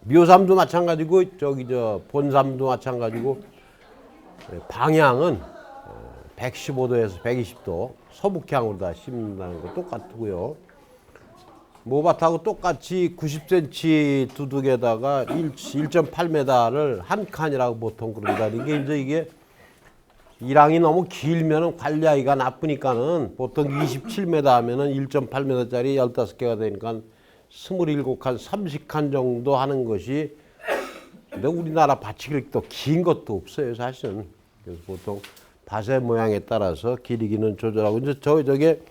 묘삼도 마찬가지고 저기 저 본삼도 마찬가지고 방향은 115도에서 120도 서북향으로 다 심는다는 거 똑같고요. 모밭하고 똑같이 90cm 두둑에다가 1.8m를 한 칸이라고 보통 그런다. 이게 이랑이 너무 길면은 관리하기가 나쁘니까는 보통 27m 하면은 1.8m짜리 15개가 되니까 27칸, 30칸 정도 하는 것이, 근데 우리나라 밭이 그렇게 또 긴 것도 없어요, 사실은. 그래서 보통 밭의 모양에 따라서 길이기는 조절하고, 이제 저게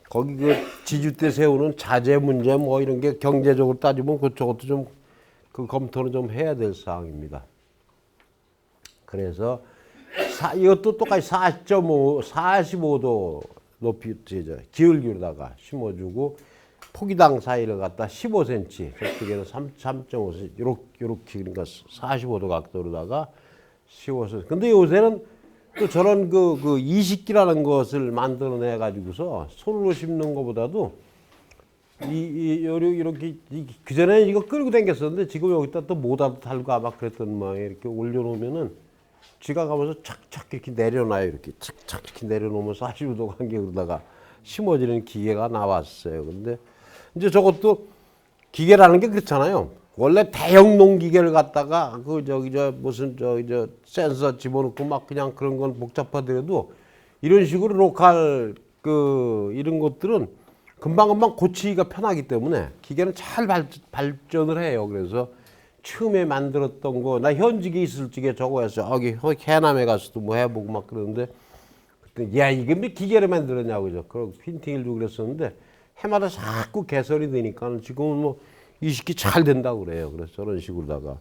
거기 그 지주 때 세우는 자재 문제 뭐 이런 게 경제적으로 따지면 그쪽도 좀 그 검토는 좀 해야 될 사항입니다. 그래서 이것도 똑같이 45도 높이 기울기로다가 심어주고 포기당 사이를 갖다 15cm, 저쪽에는 3.5cm 요렇게 그러니까 45도 각도로다가 15cm. 근데 요새는 또 저런 그 이식기라는 것을 만들어내 가지고서 손으로 심는 것보다도 이렇게 그전에 이거 끌고 다녔었는데 지금 여기다 또 모다도 달고 아마 그랬던 모양에 이렇게 올려놓으면은 쥐가 가면서 착착 이렇게 내려놔요. 이렇게 착착 이렇게 내려놓으면서 45도 간격으로다가 심어지는 기계가 나왔어요. 근데 이제 저것도 기계라는 게 그렇잖아요. 원래 대형 농기계를 갖다가 무슨 센서 집어넣고 막 그냥 그런 건 복잡하더라도 이런 식으로 로컬 이런 것들은 금방금방 고치기가 편하기 때문에 기계는 잘 발전을 해요. 그래서 처음에 만들었던 거, 나 현직에 있을 적에 저거 했어. 여기 해남에 가서도 뭐 해보고 막 그러는데, 그때, 야, 이게 왜 기계를 만들었냐고, 그죠. 그런 핀팅을 주고 그랬었는데, 해마다 자꾸 개설이 되니까 지금은 뭐 이식이 잘 된다고 그래요. 그래서 저런 식으로다가.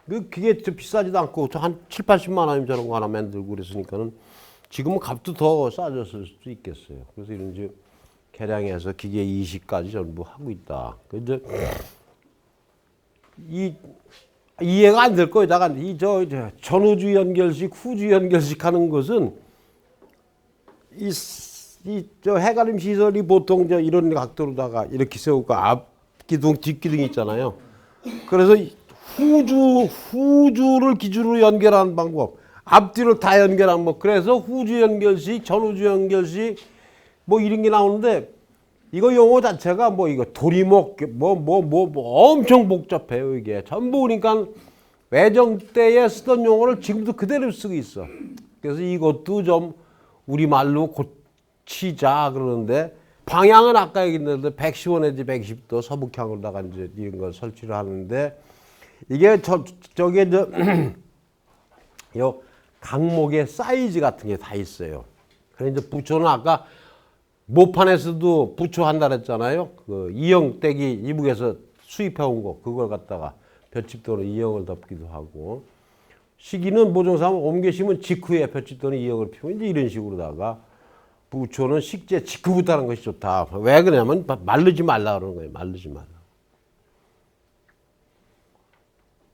그 기계 비싸지도 않고, 한 7, 80만 원이면 저런 거 하나 만들고 그랬으니까는 지금은 값도 더 싸졌을 수도 있겠어요. 그래서 이런 이제 개량해서 기계 이식까지 전부 하고 있다. 근데 이해가 안 될 거예요. 전후주 연결식, 후주 연결식 하는 것은 저 해가림 시설이 보통 이런 각도로다가 이렇게 세우고 앞기둥, 뒷기둥이 있잖아요. 그래서 후주를 기준으로 연결하는 방법, 앞뒤를 다 연결하는 법. 그래서 후주 연결식, 전후주 연결식 뭐 이런 게 나오는데 이거 용어 자체가 뭐 이거 도리목 엄청 복잡해요. 이게 전부 그러니까 외정 때에 쓰던 용어를 지금도 그대로 쓰고 있어. 그래서 이것도 좀 우리말로 고치자 그러는데, 방향은 아까 얘기했는데 115 내지 120도 서북향으로다가 이제 이런 걸 설치를 하는데, 이게 저게 요 강목의 사이즈 같은 게 다 있어요. 그래서 이제 부초는 아까 모판에서도 부초한다 그랬잖아요. 그 이형 떼기 이북에서 수입해 온 거, 그걸 갖다가 볏짚 또는 이형을 덮기도 하고, 시기는 모종삼은 옮겨 심은 직후에 볏짚 또는 이형을 피우면 이제 이런 식으로다가, 부초는 식재 직후부터 하는 것이 좋다. 왜 그러냐면 마르지 말라 그러는 거예요. 마르지 말라.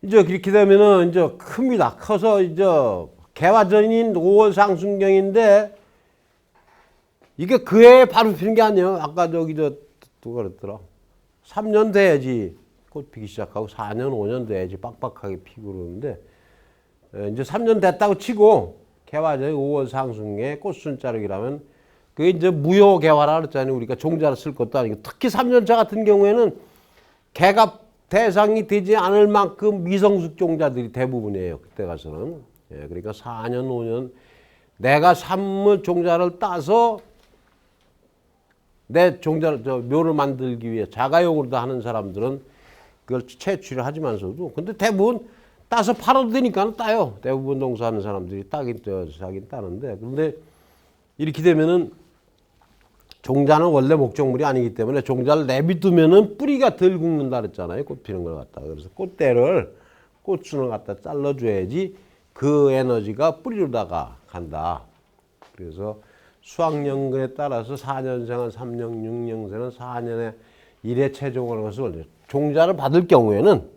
이제 그렇게 되면은 이제 큽니다. 커서 이제 개화전인 5월 상순경인데, 이게 그 해에 바로 피는 게 아니에요. 아까 누가 그랬더라. 3년 돼야지 꽃 피기 시작하고 4년, 5년 돼야지 빡빡하게 피고 그러는데, 이제 3년 됐다고 치고 개화전이 5월 상순에 꽃순자락이라면 그게 이제 무효 개화라 그랬잖아요. 우리가 종자를 쓸 것도 아니고, 특히 3년차 같은 경우에는 개가 대상이 되지 않을 만큼 미성숙 종자들이 대부분이에요. 그때 가서는. 그러니까 4년, 5년 내가 산물 종자를 따서 내 종자를 묘를 만들기 위해 자가용으로 하는 사람들은 그걸 채취를 하지만서도, 근데 대부분 따서 팔아도 되니까 따요. 대부분 농사하는 사람들이 따긴 따는데, 근데 이렇게 되면은 종자는 원래 목적물이 아니기 때문에 종자를 내비두면은 뿌리가 덜 굵는다 그랬잖아요. 꽃 피는 걸 갖다가. 그래서 꽃대를, 꽃순을 갖다 잘라줘야지 그 에너지가 뿌리로다가 간다. 그래서 수학연근에 따라서 4년생은 3년, 6년생은 4년에 1회 채종하는 것을, 종자를 받을 경우에는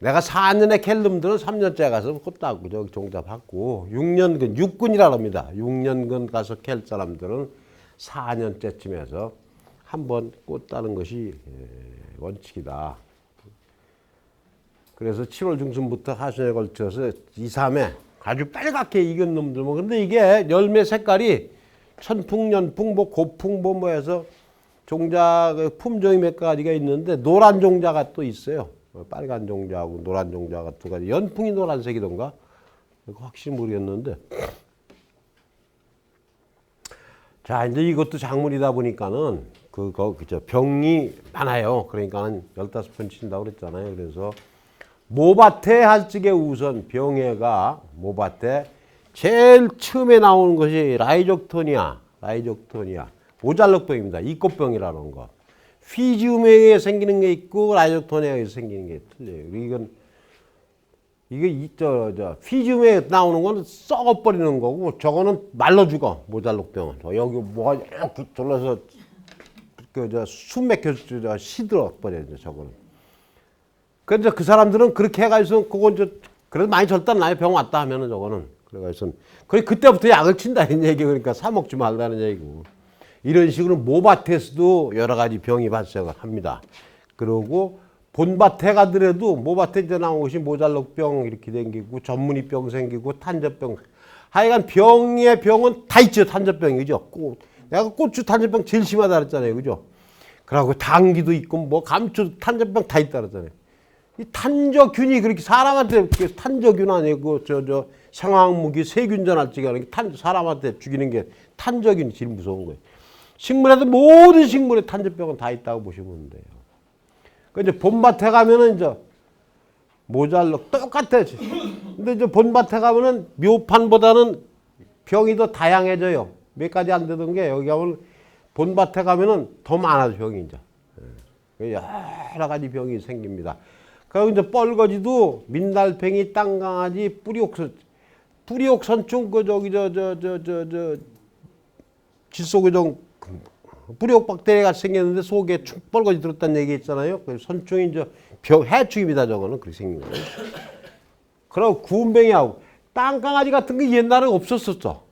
내가 4년에 캘름들은 3년째 가서 꽃 따고 저기 종자 받고, 6년근, 6근이라 합니다. 6년근 가서 캘 사람들은 4년째쯤에서 한번 꽃 따는 것이 원칙이다. 그래서 7월 중순부터 하순에 걸쳐서 2, 3회 아주 빨갛게 익은 놈들. 뭐 근데 이게 열매 색깔이 천풍, 연풍, 뭐 고풍, 뭐 해서 종자 품종이 몇 가지가 있는데 노란 종자가 또 있어요. 빨간 종자하고 노란 종자가 두 가지. 연풍이 노란색이던가? 확실히 모르겠는데. 자, 이제 이것도 작물이다 보니까는 그저 병이 많아요. 그러니까는 15번 친다고 그랬잖아요. 그래서 모밭에 할 적에 우선 병해가 모밭에 제일 처음에 나오는 것이 라이족토니아. 모잘록병입니다. 이꽃병이라는 거. 피지움에 생기는 게 있고 라이족토니아에 생기는 게 틀려요. 이게 피지움에 나오는 건 썩어버리는 거고 저거는 말라 죽어. 모잘록병은. 여기 뭐가 이렇게 돌려서 숨 막혀 시들어 버려요. 저거는. 그래서 그 사람들은 그렇게 해가지고 그건 그래도 많이 절단 나요. 병 왔다 하면은 저거는. 그래가지고 그때부터 약을 친다는 얘기. 그러니까 사 먹지 말라는 얘기고. 이런 식으로 모밭에서도 여러 가지 병이 발생을 합니다. 그리고 본밭에 가더라도 모밭에 이제 나온 것이 모잘록병 이렇게 생기고 전문이병 생기고 탄저병. 하여간 병의 병은 다 있죠. 탄저병이죠. 내가 고추 탄저병 제일 심하다 그랬잖아요. 그죠? 그러고 당기도 있고 뭐 감초 탄저병 다 있다 그랬잖아요. 이 탄저균이 그렇게 사람한테 탄저균 아니고 상황무기 세균전 할 적에 사람한테 죽이는 게 탄저균이 제일 무서운 거예요. 식물에도 모든 식물에 탄저병은 다 있다고 보시면 돼요. 그 이제 봄밭에 가면은 이제 모잘록 똑같아. 근데 이제 봄밭에 가면은 묘판보다는 병이 더 다양해져요. 몇 가지 안 되던 게 여기 가면 봄밭에 가면은 더 많아져 병이 이제. 여러 가지 병이 생깁니다. 그리고 이제 뻘거지도 민달팽이, 땅강아지, 뿌리옥선충 질소교정 뿌리옥 박테리아가 생겼는데 속에 뻘거지 들었다는 얘기 있잖아요. 선충이 이제 해충입니다. 저거는 그렇게 생긴 거예요. 그리고 구운뱅이하고 땅강아지 같은 게 옛날에 없었었죠.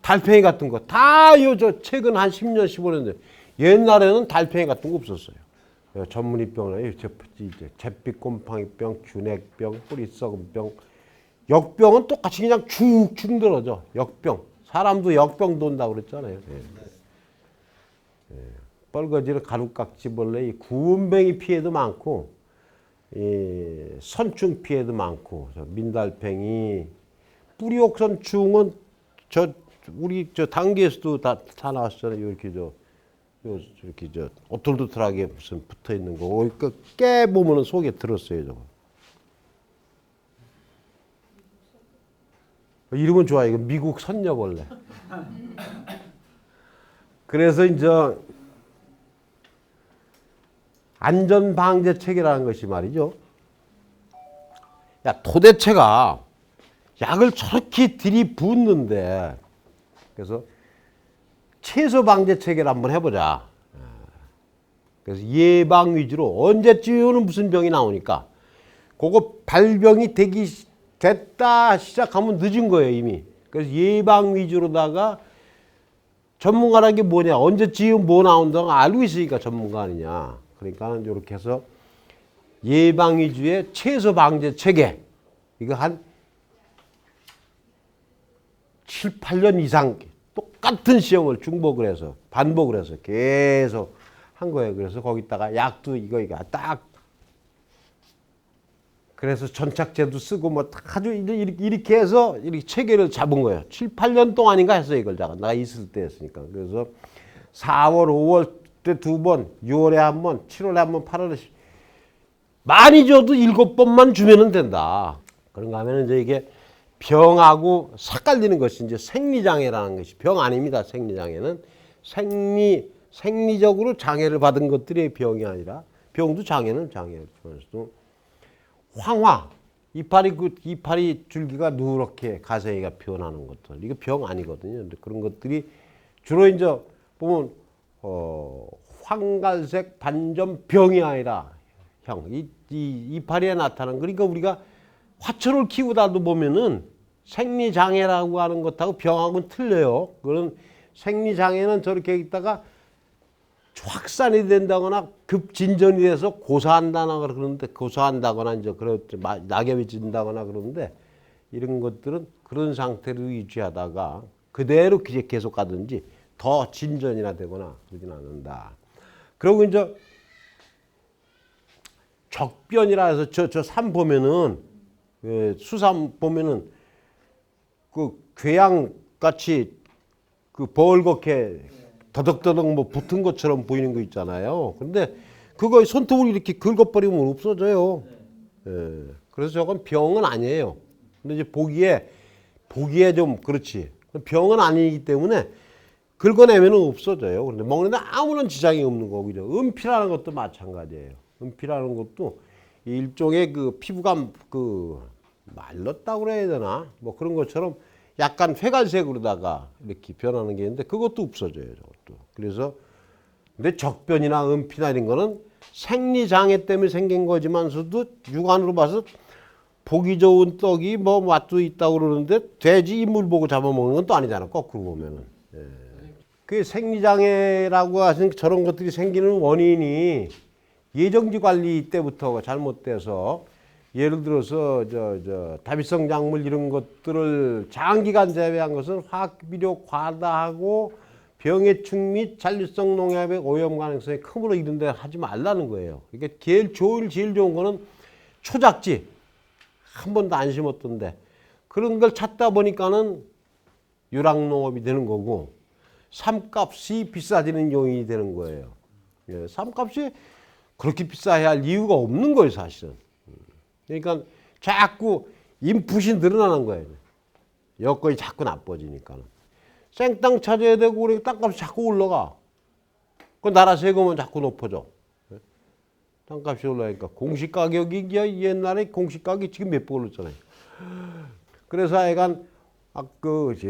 달팽이 같은 거 다 최근 한 10년, 15년 전 옛날에는 달팽이 같은 거 없었어요. 전문이병은 잿빛곰팡이병, 균핵병, 뿌리썩은병, 역병은 똑같이 그냥 축축 늘어져. 역병. 사람도 역병 돈다고 그랬잖아요. 뻘거지를 가루깍지벌레, 구운뱅이 피해도 많고, 선충 피해도 많고, 민달팽이, 뿌리옥선충은 우리 단계에서도 다 나왔잖아요. 이렇게 오돌도돌하게 무슨 붙어 있는 거. 깨 보면은 속에 들었어요. 저거. 이름은 좋아요. 이거 미국 선녀벌레. 그래서 이제 안전방제책이라는 것이 말이죠. 야, 도대체가 약을 저렇게 들이붓는데, 그래서 최소방제책을 한번 해보자. 그래서 예방 위주로 언제쯤에는 무슨 병이 나오니까 그거 발병이 됐다 시작하면 늦은 거예요 이미. 그래서 예방 위주로다가 전문가라는 게 뭐냐, 언제쯤 뭐 나온다고 알고 있으니까 전문가 아니냐. 그러니까 이렇게 해서 예방 위주의 최소방제 체계, 이거 한 7, 8년 이상 똑같은 시험을 중복을 해서 반복을 해서 계속 한 거예요. 그래서 거기다가 약도 이거 딱, 그래서 전착제도 쓰고 뭐 아주 이렇게 해서 이렇게 체계를 잡은 거예요. 7, 8년 동안인가 했어요. 이걸 내가 있을 때 했으니까. 그래서 4월, 5월 때 2번, 6월에 한 번, 7월에 한 번, 8월에 많이 줘도 7번만 주면은 된다. 그런가 하면 이제 이게 병하고 삭갈리는 것이 이제 생리장애라는 것이, 병 아닙니다. 생리장애는 생리적으로 장애를 받은 것들이 병이 아니라, 병도 장애는 장애일 수도. 황화, 이파리 줄기가 누렇게 가세이가 피어나는 것들, 이거 병 아니거든요. 근데 그런 것들이 주로 이제 보면 황갈색 반점 병이 아니라 이파리에 나타나는, 그러니까 우리가 화초를 키우다도 보면은 생리장애라고 하는 것하고 병하고는 틀려요. 그런 생리장애는 저렇게 있다가 확산이 된다거나 급진전이 돼서 고사한다거나 그러는데 고사한다거나 이제 낙엽이 진다거나 그러는데 이런 것들은 그런 상태를 유지하다가 그대로 계속 가든지 더 진전이나 되거나 그러진 않는다. 그리고 이제 적변이라 해서 저 산 보면은 수산 보면은 그 괴양 같이 그 벌겋게 더덕더덕 뭐 붙은 것처럼 보이는 거 있잖아요. 근데 그거 손톱으로 이렇게 긁어버리면 없어져요. 예. 그래서 저건 병은 아니에요. 근데 이제 보기에 좀 그렇지. 병은 아니기 때문에 긁어내면 없어져요. 그런데 먹는데 아무런 지장이 없는 거고요. 은피라는 것도 마찬가지예요. 은피라는 것도 일종의 그 피부가 그 말랐다고 그래야 되나? 뭐 그런 것처럼 약간 회갈색으로다가 이렇게 변하는 게 있는데 그것도 없어져요. 저것도. 그래서 근데 적변이나 은피나 이런 거는 생리장애 때문에 생긴 거지만서도 육안으로 봐서 보기 좋은 떡이 뭐 맛도 있다고 그러는데 돼지 이물 보고 잡아먹는 건 또 아니잖아. 거꾸로 보면은. 예. 그 생리장애라고 하신 저런 것들이 생기는 원인이 예정지 관리 때부터 잘못돼서 예를 들어서 다비성 작물 이런 것들을 장기간 재배한 것은 화학비료 과다하고 병해충 및 잔류성 농약의 오염 가능성이 크므로 이런데 하지 말라는 거예요. 그러니까 제일 좋은 거는 초작지 한 번도 안 심었던데 그런 걸 찾다 보니까는 유랑농업이 되는 거고 쌈값이 비싸지는 요인이 되는 거예요. 예, 쌈값이 그렇게 비싸야 할 이유가 없는 거예요, 사실은. 그러니까 자꾸 인풋이 늘어나는 거예요. 여건이 자꾸 나빠지니까. 생땅 찾아야 되고 우리 땅값이 자꾸 올라가. 그 나라 세금은 자꾸 높아져. 땅값이 올라가니까 공시가격이 옛날에 공시가격이 지금 몇 배 올랐잖아요. 그래서 하여간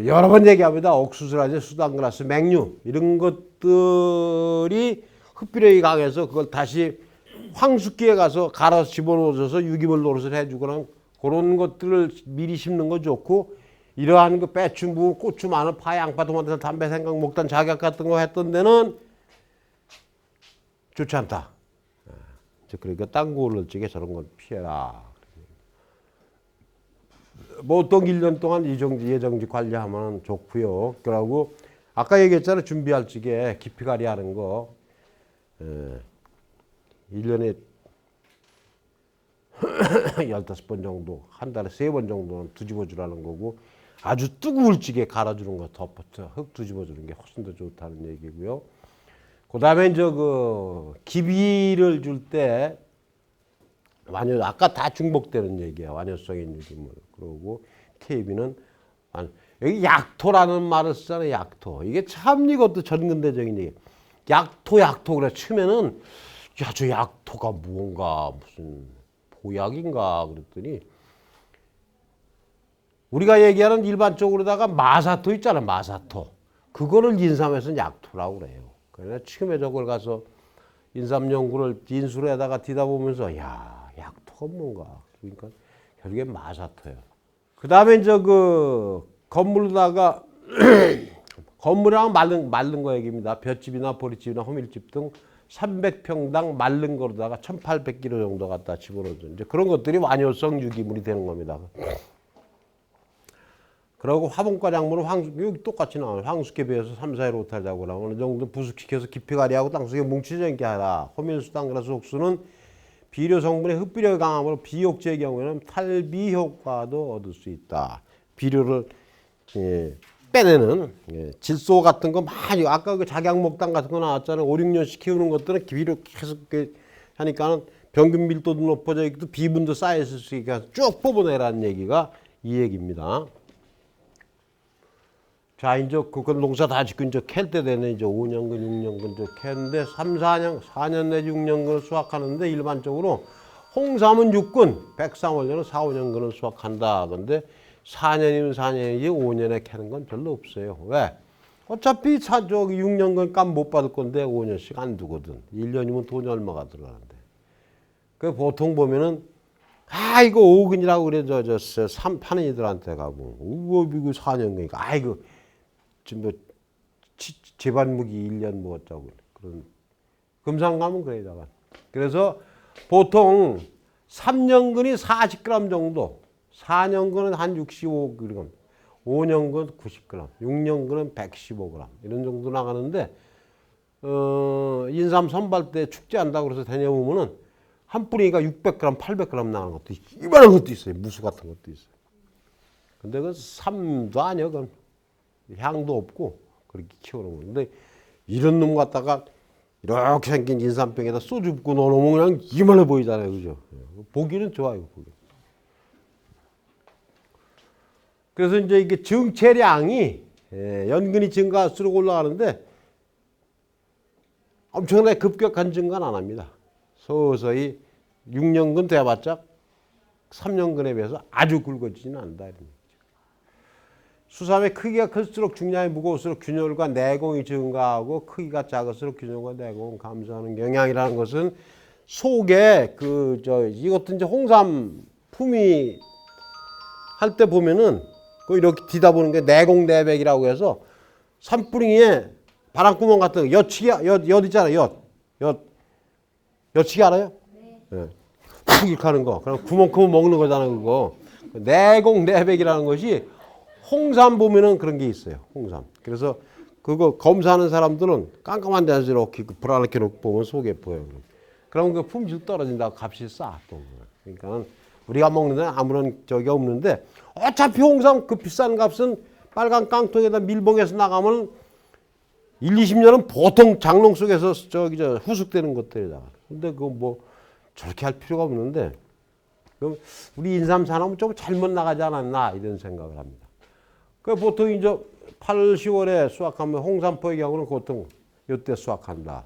여러 번 얘기합니다. 옥수수라든지 수단그라스, 맹류 이런 것들이 흡비력이 강해서 그걸 다시 황숙기에 가서 갈아서 집어넣어서 유기물 노릇을 해주거나 그런 것들을 미리 심는 거 좋고 이러한 그 배추, 무, 고추, 마늘, 파, 양파, 토마토, 담배, 생강, 목단, 작약 같은 거 했던 데는 좋지 않다. 그러니까 땅 고를 적에 저런 건 피해라. 보통 1년 동안 예정지 관리하면 좋고요. 그러고 아까 얘기했잖아요. 준비할 적에 깊이가리 하는 거. 1년에 15번 정도, 한 달에 3번 정도는 뒤집어 주라는 거고 아주 뜨거울 적에 갈아주는 거 덮어서 흙 뒤집어 주는 게 훨씬 더 좋다는 얘기고요. 그 다음에 이제 그 기비를 줄 때 아까 다 중복되는 얘기야. 완효성인 유기물. 그러고 KB는 여기 약토라는 말을 쓰잖아요. 약토. 이게 참 이것도 전근대적인 얘기. 약토 그래 치면은 야, 저 약토가 무언가 무슨 보약인가 그랬더니 우리가 얘기하는 일반적으로다가 마사토 있잖아. 마사토. 그거를 인삼에서는 약토라고 그래요. 그래서 처음에 저걸 가서 인삼 연구를 인수로에다가 뒤다 보면서 야, 약토가 뭔가. 그러니까 결국엔 마사토예요. 그 다음에 이제 그 건물로다가 건물이랑 말른 거 얘기입니다. 볏집이나 보리집이나 호밀집 등 300평당 말른 거로다가 1800kg 정도 갖다 집어넣어줘. 이제 그런 것들이 완효성 유기물이 되는 겁니다. 그리고 화분과 작물은 여기 똑같이 나와요. 황숙에 비해서 3, 4일 못하자고 나오고 어느 정도 부숙시켜서 깊이가리하고 땅속에 뭉치지 않게 하라. 호밀수당 그래서 옥수는 비료 성분의 흡비력이 강함으로 비옥제의 경우에는 탈비 효과도 얻을 수 있다. 비료를 빼내는 질소 같은 거 많이 아까 그 작약목당 같은 거 나왔잖아요. 5, 6년씩 키우는 것들은 비료 계속 하니까는 병균 밀도도 높아져 있고 비분도 쌓여 있을 수 있게 쭉 뽑아내라는 얘기가 이 얘기입니다. 자, 이제 그건 농사 다 짓고 이제 캘 때 되네. 이제 5년근, 6년근 이제 캐는데 3, 4년 내지 6년근을 수확하는데 일반적으로 홍삼은 6근, 백상월료는 4, 5년근을 수확한다. 근데 4년이면 4년이지 5년에 캐는 건 별로 없어요. 왜? 어차피 6년근 값 못 받을 건데 5년씩 안 두거든. 1년이면 돈이 얼마가 들어가는데. 그 보통 보면은 이거 5근이라고 그래 파는 이들한테 가고 이거 4년근이니까 이거 지금 뭐 재반무기 1년 뭐 어쩌고 그런 금상감은 그래다가. 그래서 보통 3년근이 40g 정도, 4년근은 한 65g, 5년근 90g, 6년근은 115g 이런 정도 나가는데 인삼 선발 때 축제한다고 그래서 다녀보면은 한 뿌리가 600g, 800g 나가는 것도 있고 이만한 것도 있어요. 무수 같은 것도 있어요. 근데 그 삼도 아니야. 그건 향도 없고 그렇게 키우는 거. 근데 이런 놈 갖다가 이렇게 생긴 인삼병에다 소주 붓고 넣어놓으면 그냥 이만해 보이잖아요. 그죠? 보기는 좋아요. 보기. 그래서 이제 이게 정체량이 연근이 증가할수록 올라가는데 엄청나게 급격한 증가는 안 합니다. 서서히 6년근 돼봤자 3년근에 비해서 아주 굵어지지는 않는다. 수삼의 크기가 클수록 중량이 무거울수록 균열과 내공이 증가하고 크기가 작을수록 균열과 내공을 감소하는 경향이라는 것은 속에 이것도 이제 홍삼 품위 할 때 보면은 이렇게 뒤다 보는 게 내공 내백이라고 해서 산뿌리에 바람구멍 같은 거 엿 있잖아요. 엿치기 알아요? 네. 푹 이렇게 하는 거. 그럼 구멍 크면 먹는 거잖아요. 그거. 내공 내백이라는 것이 홍삼 보면은 그런 게 있어요. 홍삼. 그래서 그거 검사하는 사람들은 깜깜한 데서 이렇게 불안하게 놓고 보면 속에 보여요. 그러면 그 품질 떨어진다고 값이 싸. 또. 그러니까 우리가 먹는 데는 아무런 적이 없는데 어차피 홍삼 그 비싼 값은 빨간 깡통에다 밀봉해서 나가면 1, 20년은 보통 장롱 속에서 후숙되는 것들이다. 근데 그거 뭐 저렇게 할 필요가 없는데 그럼 우리 인삼 산업은 좀 잘못 나가지 않았나 이런 생각을 합니다. 그 보통 이제 8, 10월에 수확하면 홍삼포의 경우는 보통 이때 수확한다.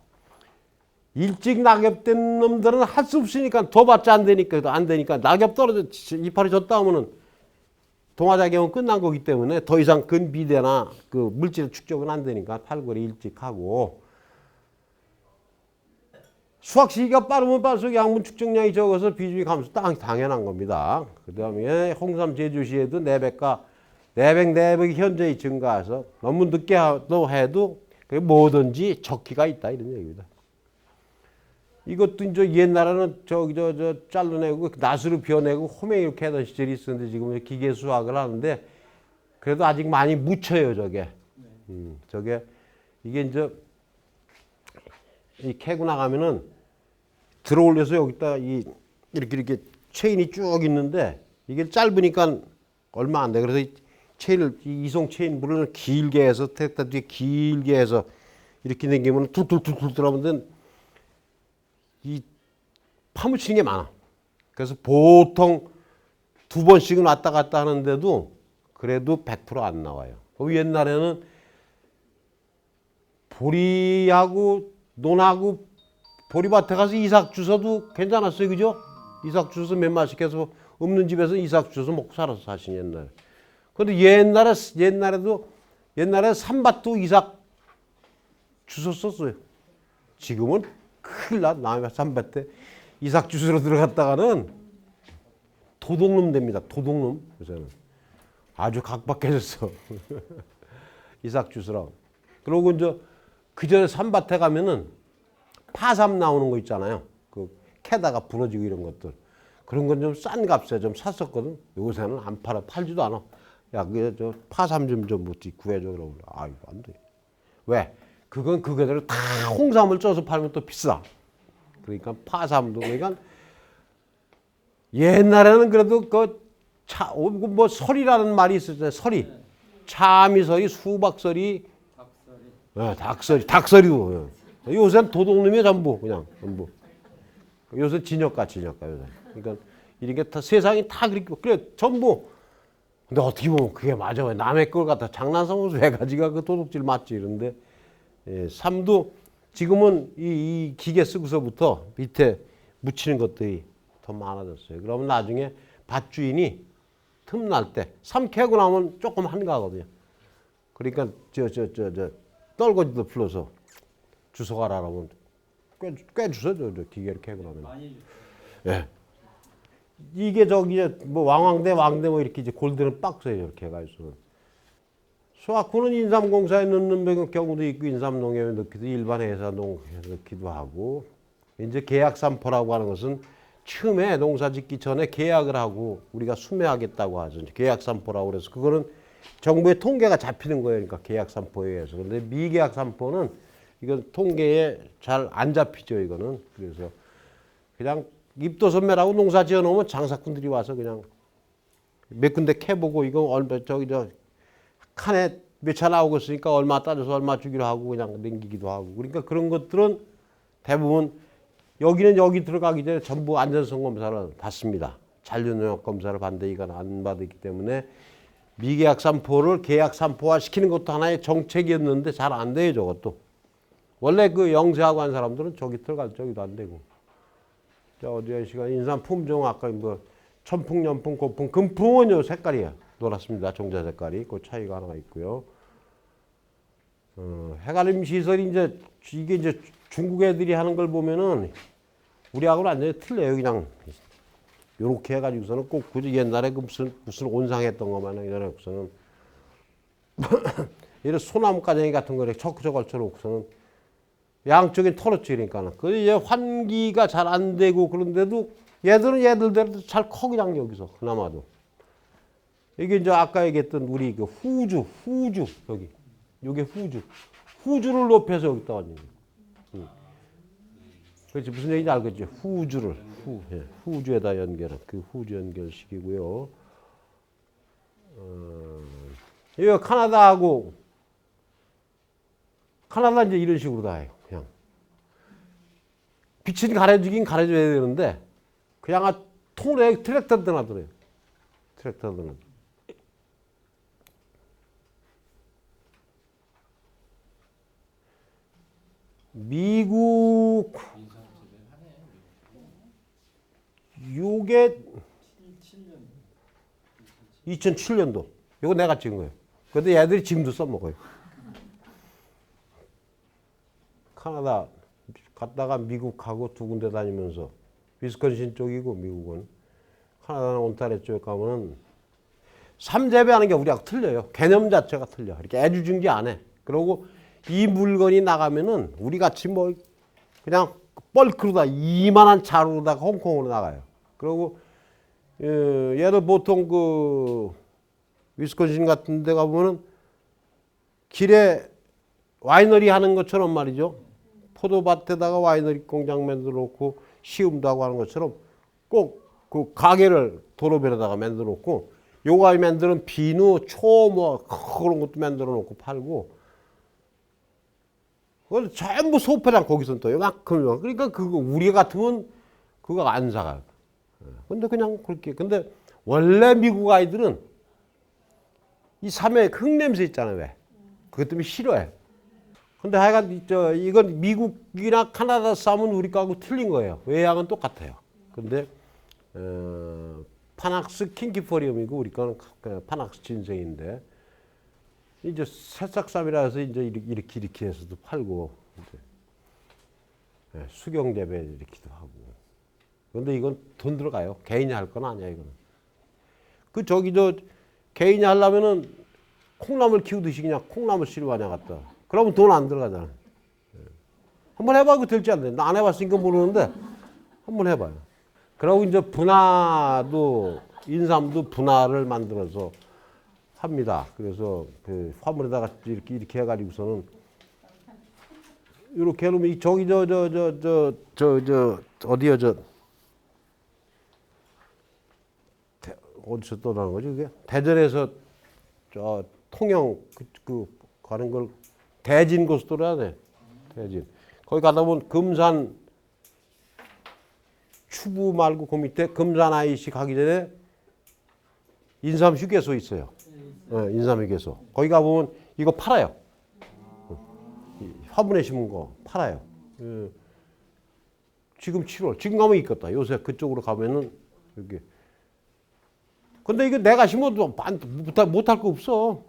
일찍 낙엽된 놈들은 할 수 없으니까 더 받지 안 되니까 낙엽 떨어져 이파리 졌다 하면은 동화작용은 끝난 거기 때문에 더 이상 근비대나 그 물질 축적은 안 되니까 8월에 일찍 하고 수확 시기가 빠르면 빠를수록 양분 축적량이 적어서 비중이 감소 당연한 겁니다. 그 다음에 홍삼 제조 시에도 내백이 현저히 증가해서 너무 늦게 해도 뭐든지 적기가 있다 이런 얘기입니다. 이것도 이제 옛날에는 잘라내고 낫으로 비워내고 호메 이렇게 하던 시절이 있었는데 지금 기계 수확을 하는데 그래도 아직 많이 묻혀요 저게. 이게 이제 이 캐고 나가면은 들어올려서 여기다 이렇게 체인이 쭉 있는데 이게 짧으니까 얼마 안 돼. 그래서 이송 체인 물을 길게 해서 트랙터 뒤에 길게 해서 이렇게 당기면 툴툴툴툴 들어가면 이 파묻히는 게 많아. 그래서 보통 2번씩은 왔다 갔다 하는데도 그래도 100% 안 나와요. 옛날에는 보리하고 논하고 보리밭에 가서 이삭 주워도 괜찮았어요. 그죠? 이삭 주워서 몇 마씩 해서 없는 집에서 이삭 주워서 먹고 살았어. 사실 옛날에. 근데 옛날에 산밭도 이삭 주웠었어요. 지금은 큰일 나. 남의 산밭에 이삭 주스러 들어갔다가는 도둑놈 됩니다. 도둑놈. 요새는. 아주 각박해졌어. 이삭 주스러. 그러고 이제 그 전에 산밭에 가면은 파삼 나오는 거 있잖아요. 그 캐다가 부러지고 이런 것들. 그런 건 좀 싼 값에 좀 샀었거든. 요새는 안 팔아. 팔지도 않아. 야, 저 파삼 좀 구해줘. 그러고. 아, 이거 안 돼. 왜? 그건 그거대로 다 홍삼을 쪄서 팔면 또 비싸. 그러니까 파삼도 그러니까 옛날에는 그래도 뭐 설이라는 말이 있었잖아요. 설이. 참이설이, 수박설이, 닭설이도. 요새는 도둑놈이 전부 전부. 요새 진역가 요새. 그러니까 이런 게 다 세상이 다 그래 전부. 근데 어떻게 보면 그게 맞아. 남의 걸 갖다 장난삼아서 왜 가지가 그 도둑질 맞지 이런데. 삼도 지금은 이 기계 쓰고서부터 밑에 묻히는 것들이 더 많아졌어요. 그러면 나중에 밭주인이 틈날 때 삼 캐고 나면 조금 한가하거든요. 그러니까 떨거지도 불러서 주워가라 하면 꽤 주워 저 기계를 캐고 나면. 예. 이게 뭐 왕대 뭐 이렇게 이제 골드는 박스에 이렇게 해가지고 수확후는 인삼공사에 넣는 경우도 있고 인삼농협에 넣기도 일반 회사 농협에 넣기도 하고 이제 계약산포라고 하는 것은 처음에 농사 짓기 전에 계약을 하고 우리가 수매하겠다고 하죠. 계약산포라고 그래서 그거는 정부의 통계가 잡히는 거예요. 그러니까 계약산포에 의해서. 근데 미계약산포는 이건 통계에 잘 안 잡히죠. 이거는. 그래서 그냥 입도선매라고 농사 지어 놓으면 장사꾼들이 와서 그냥 몇 군데 캐보고 이거 얼마 저 칸에 몇 차 나오고 있으니까 얼마 따져서 얼마 주기로 하고 그냥 넘기기도 하고 그러니까 그런 것들은 대부분 여기는 여기 들어가기 전에 전부 안전성 검사를 받습니다. 잔류농약 검사를 받는데 이건 안 받았기 때문에 미계약 산포를 계약 산포화 시키는 것도 하나의 정책이었는데 잘 안 돼요. 저것도. 원래 그 영세하고 한 사람들은 저기 들어갈 저기도 안 되고. 자, 어디에 시간 인삼 품종 아까 뭐 천풍, 연풍, 고풍, 금풍은 요 색깔이에요. 노랗습니다. 종자 색깔이. 그 차이가 하나가 있고요. 해가림 시설이 이게 이제 중국 애들이 하는 걸 보면은 우리하고는 완전히 틀려요. 그냥 요렇게 해가지고서는 꼭 굳이 옛날에 그 무슨 온상했던 것만 이래놓고서는 이런 소나무 가정이 같은 거를 척척 걸쳐놓고서는 양쪽에 털었지 그러니까는. 그 이제 환기가 잘 안 되고 그런데도 얘들은 얘들대로 잘 커 그냥 여기서 그나마도. 이게 이제 아까 얘기했던 우리 그 후주 여기 요게 후주를 높여서 여기다 왔는 거예요. 그렇지 무슨 얘기인지 알겠죠? 후주를 후주에다 연결한 그 후주 연결식이고요. 이거 카나다는 이제 이런 식으로 다 해요. 그냥 빛은 가려주긴 가려줘야 되는데 그냥 통에 트랙터도 놔둬요. 트랙터도 놔둬. 미국 요게 2007년도 요거 내가 찍은 거예요. 근데 얘들이 지금도 써먹어요. 카나다 갔다가 미국하고 두 군데 다니면서 위스콘신 쪽이고 미국은 카나다나 온타리오 쪽에 가면은 삼재배하는 게 우리하고 틀려요. 개념 자체가 틀려. 이렇게 애주중지 안 해. 그리고 이 물건이 나가면은 우리 같이 뭐 그냥 벌크로다 이만한 차로다가 홍콩으로 나가요. 그리고 얘들 보통 그 위스콘신 같은 데 가보면은 길에 와이너리 하는 것처럼 말이죠. 포도밭에다가 와이너리 공장 만들어 놓고 시음도 하고 하는 것처럼 꼭 그 가게를 도로변에다가 만들어 놓고 요가 만드는 비누, 초 뭐 그런 것도 만들어 놓고 팔고 그걸 전부 소포장 거기서 또 요만큼 그러니까 그거 우리 같으면 그거 안 사가요. 근데 그냥 그렇게 근데 원래 미국 아이들은 이 삼회 흙냄새 있잖아요. 왜? 그것 때문에 싫어해. 근데 하여간 이건 미국이나 카나다 싸움은 우리 거하고 틀린 거예요. 외양은 똑같아요. 근데 파낙스 킹키포리움이고 우리 거는 파낙스 진생인데 이제 새싹쌈이라서 이제 이렇게 해서도 팔고 이제 수경 재배 이렇게도 하고. 근데 이건 돈 들어가요. 개인이 할 건 아니야 이거는. 그 저기 개인이 하려면은 콩나물 키우듯이 그냥 콩나물 씨를 와냐 갖다. 그러면 돈 안 들어가잖아. 한번 해봐. 그거 될지 안 돼. 나 안 해봤으니까 모르는데 한번 해봐요. 그리고 이제 분화도 인삼도 분화를 만들어서 합니다. 그래서 그 화물에다가 이렇게 해가지고서는 이렇게 해놓으면 저기 어디요 어디서 떠나는 거지 그게? 대전에서 저 통영 그 가는 걸 대진 고속도로야 돼. 대진. 거기 가다 보면 금산 추부 말고 그 밑에 금산 IC 가기 전에 인삼 휴게소 있어요. 인삼 휴게소. 거기 가보면 이거 팔아요. 화분에 심은 거 팔아요. 지금 7월. 지금 가면 있겠다. 요새 그쪽으로 가면은 이렇게. 근데 이거 내가 심어도 못할 거 없어.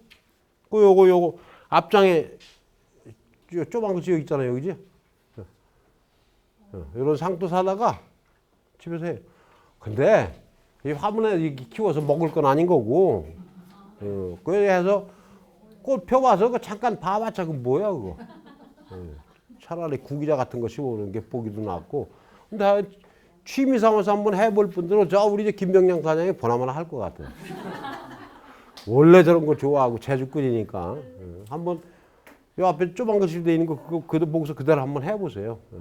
요거 앞장에 조그만 거 지어 있잖아요. 여기지? 이런 상도 사다가 집에서 해. 근데 이 화분에 키워서 먹을 건 아닌 거고. 그래서 꽃 펴와서 그 잠깐 봐봤자 그 뭐야 그거. 예. 차라리 구기자 같은 거 심어놓는 게 보기도 낫고. 근데 취미 삼아서 한번 해볼 분들은 저 우리 이제 김병량 사장이 보나마나 할 것 같아요. 원래 저런 거 좋아하고 재주꾼이니까. 예. 한번 요 앞에 조그만 글씨로 돼 있는 거 그거 보고서 그대로 한번 해보세요. 예.